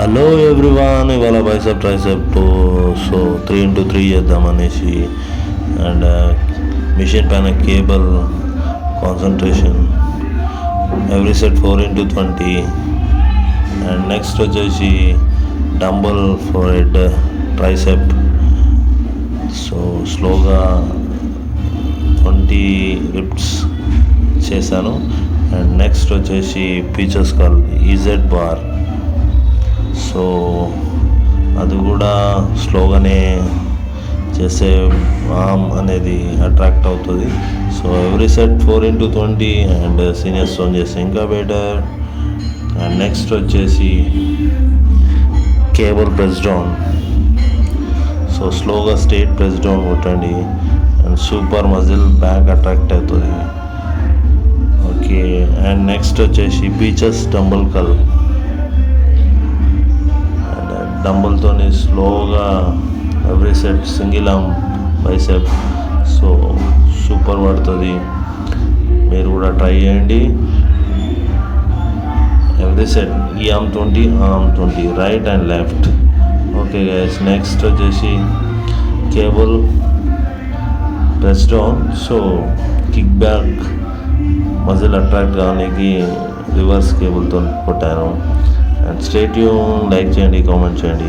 Hello everyone, ఇవాళ bicep tricep so 3x3 చేద్దామనేసి and machine పైన cable concentration every set 4x20 and next వచ్చేసి dumbbell for head tricep. So స్లోగా 20 reps చేశాను. And next వచ్చేసి preachers curl EZ bar. So అది కూడా స్లోగానే చేసే ఆర్మ్ అనేది అట్రాక్ట్ అవుతుంది. So every set 4x20 and senior stone చేస్తే ఇంకా బెటర్. అండ్ నెక్స్ట్ వచ్చేసి కేబుల్ ప్రెస్ డౌన్. సో స్లోగా స్ట్రేట్ ప్రెస్ డౌన్ కొట్టండి and super muscle back attract అవుతుంది. ఓకే, అండ్ నెక్స్ట్ వచ్చేసి బీచెస్ డంబుల్ కల్. డంబుల్తో స్లోగా every set single arm bicep. So super పడుతుంది, మీరు కూడా ట్రై చేయండి. ఎవ్రీ సెట్ ఈ arm 20 arm 20 right and left. Okay guys, next వచ్చేసి cable press down. So kick back muscle attract కావడానికి రివర్స్ కేబుల్తో కొట్టాను. అండ్ స్టే ట్యూన్, లైక్ చేయండి, కామెంట్ చేయండి.